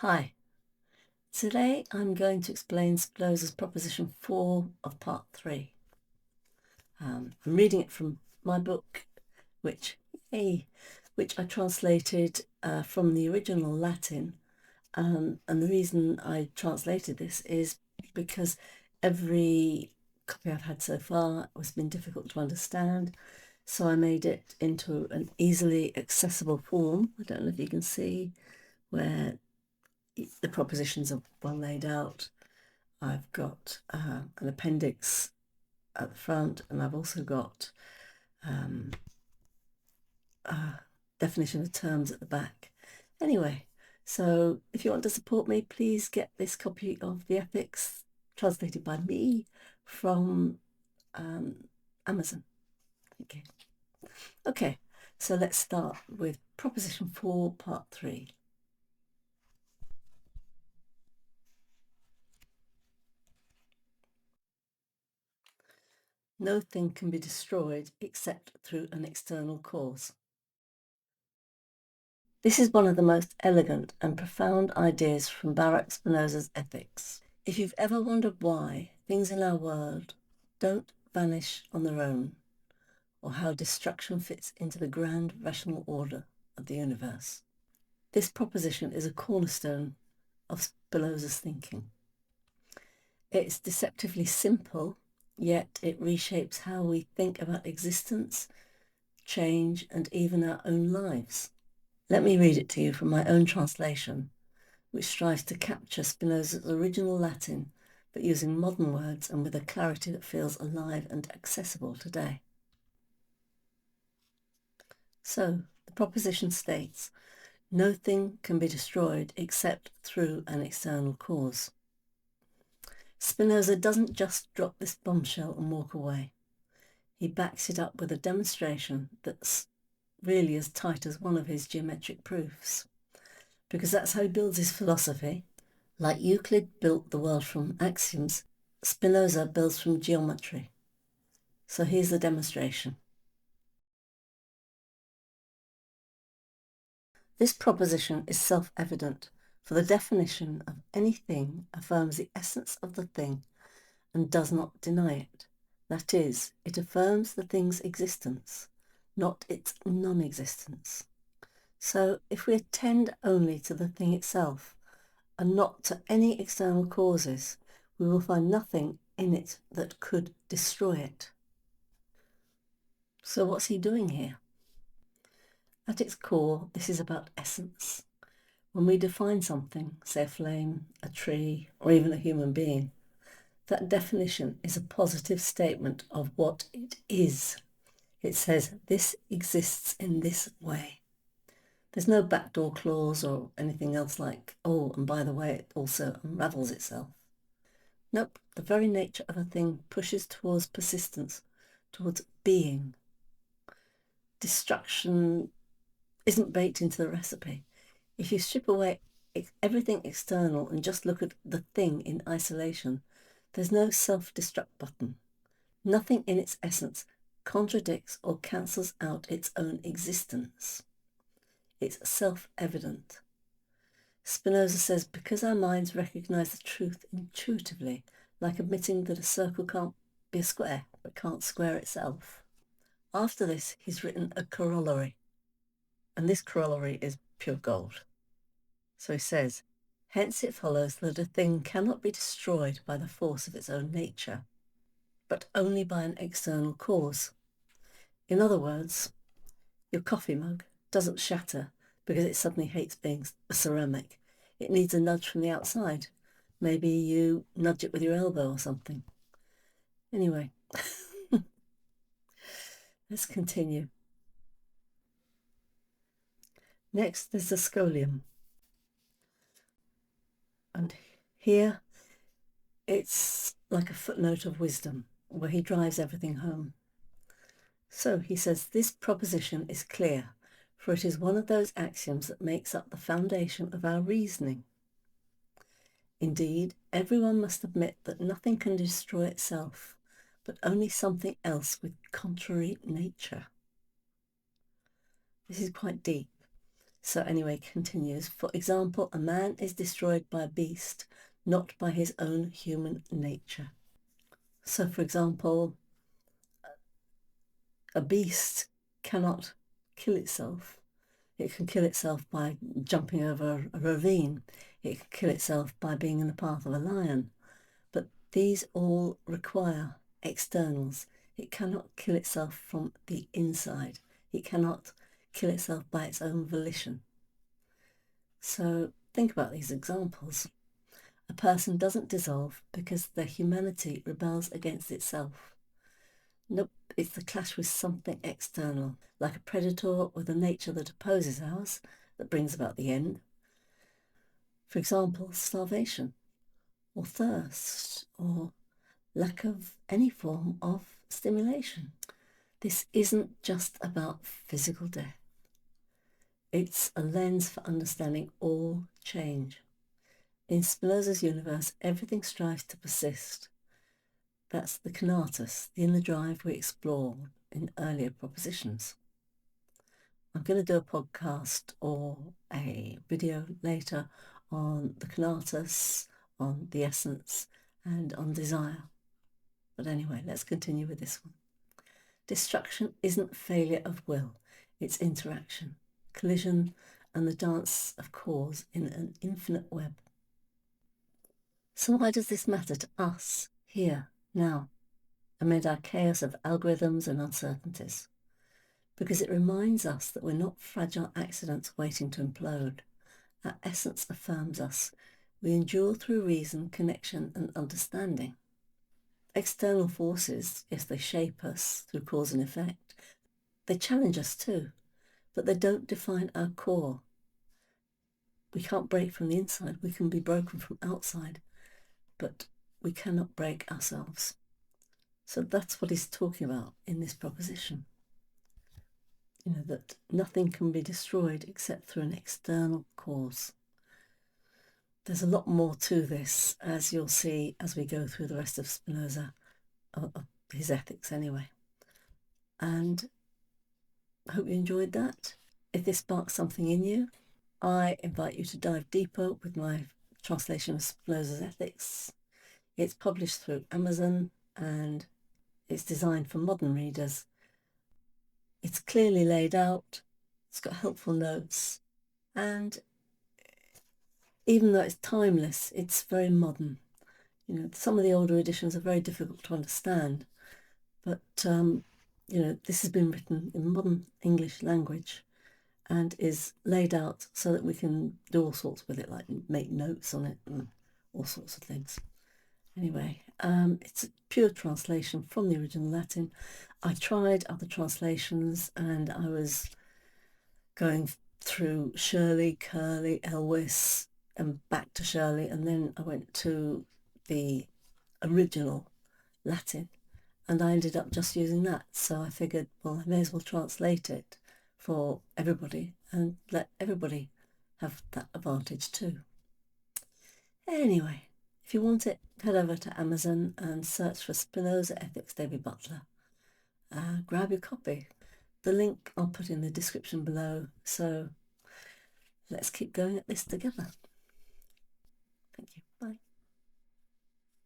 Hi, today I'm going to explain Spinoza's proposition 4 of part 3. I'm reading it from my book, which I translated from the original Latin. And the reason I translated this is because every copy I've had so far has been difficult to understand. So I made it into an easily accessible form. I don't know if you can see where the propositions are well laid out. I've got an appendix at the front, and I've also got a definition of terms at the back. Anyway, so if you want to support me, please get this copy of the Ethics translated by me from Amazon. Thank you. Okay, so let's start with proposition 4, part 3. No thing can be destroyed except through an external cause. This is one of the most elegant and profound ideas from Baruch Spinoza's Ethics. If you've ever wondered why things in our world don't vanish on their own, or how destruction fits into the grand rational order of the universe, this proposition is a cornerstone of Spinoza's thinking. It's deceptively simple, yet it reshapes how we think about existence, change, and even our own lives. Let me read it to you from my own translation, which strives to capture Spinoza's original Latin, but using modern words and with a clarity that feels alive and accessible today. So, the proposition states, no thing can be destroyed except through an external cause. Spinoza doesn't just drop this bombshell and walk away. He backs it up with a demonstration that's really as tight as one of his geometric proofs, because that's how he builds his philosophy. Like Euclid built the world from axioms, Spinoza builds from geometry. So here's the demonstration. This proposition is self-evident, for the definition of anything affirms the essence of the thing and does not deny it. That is, it affirms the thing's existence, not its non-existence. So if we attend only to the thing itself and not to any external causes, we will find nothing in it that could destroy it. So what's he doing here? At its core, this is about essence. When we define something, say a flame, a tree, or even a human being, that definition is a positive statement of what it is. It says, this exists in this way. There's no backdoor clause or anything else like, oh, and by the way, it also unravels itself. Nope, the very nature of a thing pushes towards persistence, towards being. Destruction isn't baked into the recipe. If you strip away everything external and just look at the thing in isolation, there's no self-destruct button. Nothing in its essence contradicts or cancels out its own existence. It's self-evident. Spinoza says, because our minds recognize the truth intuitively, like admitting that a circle can't be a square, but can't square itself. After this, he's written a corollary, and this corollary is pure gold. So he says, hence it follows that a thing cannot be destroyed by the force of its own nature, but only by an external cause. In other words, your coffee mug doesn't shatter because it suddenly hates being a ceramic. It needs a nudge from the outside. Maybe you nudge it with your elbow or something. Anyway, let's continue. Next, there's the scholium. And here, it's like a footnote of wisdom, where he drives everything home. So he says, this proposition is clear, for it is one of those axioms that makes up the foundation of our reasoning. Indeed, everyone must admit that nothing can destroy itself, but only something else with contrary nature. This is quite deep. So anyway, continues. For example, a man is destroyed by a beast, not by his own human nature. So for example, a beast cannot kill itself. It can kill itself by jumping over a ravine. It can kill itself by being in the path of a lion. But these all require externals. It cannot kill itself from the inside. It cannot kill itself by its own volition. So think about these examples. A person doesn't dissolve because their humanity rebels against itself. Nope, it's the clash with something external, like a predator with a nature that opposes ours, that brings about the end. For example, starvation, or thirst, or lack of any form of stimulation. This isn't just about physical death. It's a lens for understanding all change. In Spinoza's universe, everything strives to persist. That's the Conatus, the inner drive we explored in earlier propositions. I'm going to do a podcast or a video later on the Conatus, on the essence, and on desire. But anyway, let's continue with this one. Destruction isn't failure of will, it's interaction, collision, and the dance of cause in an infinite web. So why does this matter to us, here, now, amid our chaos of algorithms and uncertainties? Because it reminds us that we're not fragile accidents waiting to implode. Our essence affirms us. We endure through reason, connection, and understanding. External forces, yes, they shape us through cause and effect. They challenge us too, but they don't define our core. We can't break from the inside. We can be broken from outside, but we cannot break ourselves. So that's what he's talking about in this proposition. You know, that nothing can be destroyed except through an external cause. There's a lot more to this, as you'll see as we go through the rest of Spinoza, of his ethics anyway. And I hope you enjoyed that. If this sparks something in you, I invite you to dive deeper with my translation of Spinoza's Ethics. It's published through Amazon and it's designed for modern readers. It's clearly laid out, it's got helpful notes, and even though it's timeless, it's very modern. You know, some of the older editions are very difficult to understand, but you know, this has been written in modern English language and is laid out so that we can do all sorts with it, like make notes on it and all sorts of things. Anyway, it's a pure translation from the original Latin. I tried other translations and I was going through Shirley, Curley, Elwes, and back to Shirley, and then I went to the original Latin, and I ended up just using that. So I figured, well, I may as well translate it for everybody and let everybody have that advantage too. Anyway, if you want it, head over to Amazon and search for Spinoza Ethics Debbie Butler. Grab your copy. The link I'll put in the description below. So let's keep going at this together. Thank you.